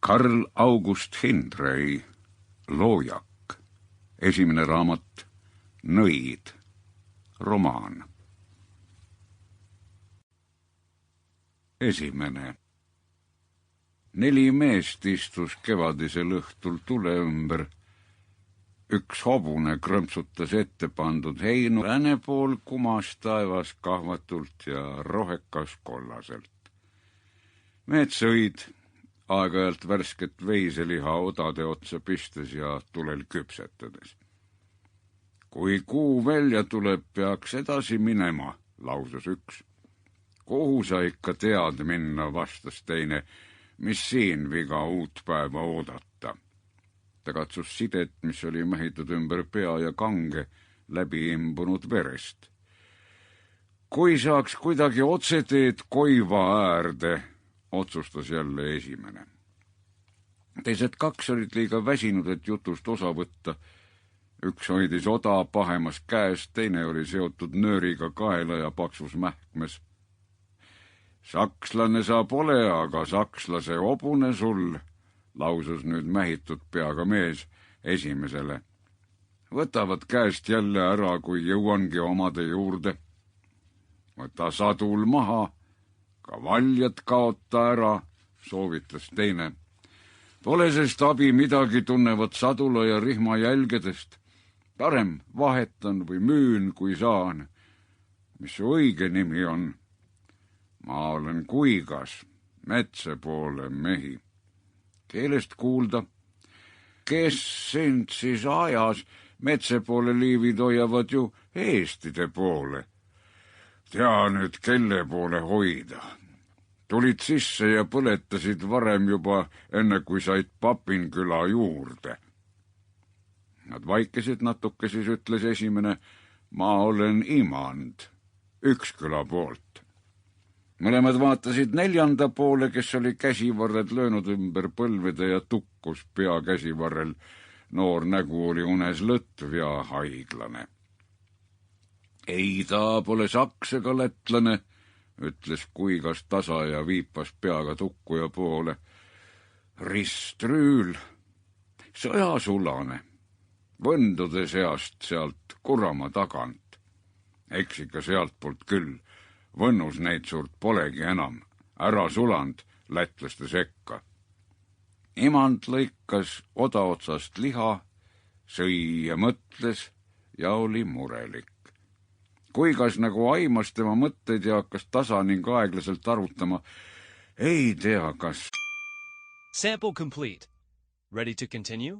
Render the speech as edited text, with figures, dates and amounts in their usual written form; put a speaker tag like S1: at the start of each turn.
S1: Karl August Hindrei Loojak, esimene raamat Nõid, romaan. Esimene. 4 meest istus kevadisel õhtul tule ümber. Üks hobune krõmpsutas ette pandud heinu, lääne pool kumas taevas kahvatult ja rohekas kollaselt. Mehed sõid, aeg-ajalt värsket veiseliha odade otsa pistes ja tulel küpsetades. Kui kuu välja tuleb, peaks edasi minema, lausus üks. Kuhu sa ikka tead minna, vastas teine, mis siin viga uut päeva oodata. Ta katsus sidet, mis oli mehitud ümber pea ja kange, läbi imbunud verest. Kui saaks kuidagi otseteed koiva äärde, otsustas jälle esimene. Teised 2 olid liiga väsinud, et jutust osa võtta. Üks hoidis oda pahemas käes, teine oli seotud nööriga kaela ja paksus mähkmes. Sakslane sa pole, aga sakslase hobune sul, lausus nüüd mähitud peaga mees esimesele. Võtavad käest jälle ära, kui jõuangi omade juurde. Võta sadul maha, ka valjad kaota ära, soovitas teine. Pole sest abi midagi, tunnevad sadula ja rihma jälgedest. Parem vahetan või müün, kui saan. Mis su õige nimi on? Ma olen Kuigas, Metse poole mehi. Keelest kuulda. Kes sind siis ajas? Metse poole liivid hoiavad ju eestide poole. Tea nüüd, kelle poole hoida. Tulid sisse ja põletasid varem juba, enne kui said Papinküla juurde. Nad vaikesid natuke, siis ütles esimene, ma olen Imand, Üksküla poolt. Mõlemad vaatasid 4. poole, kes oli käsivarred löönud ümber põlvede ja tukkus pea käsivarrel. Noor nägu oli unes lõtv ja haiglane. Ei, ta pole saks ega lätlane, ütles Kuigas tasa ja viipas peaga tukkuja poole. Ristrüül, sõjasulane, võndude seast sealt Kurama tagant. Eks ikka sealtpoolt küll. Võnnus neid suurt polegi enam, ära suland lätlaste sekka. Imand lõikas odaotsast liha, sõi ja mõtles ja oli murelik. Kuigas nagu aimas tema mõtteid ja hakkas tasa ning aeglaselt arutama. Ei tea, kas...
S2: Sample complete. Ready to continue?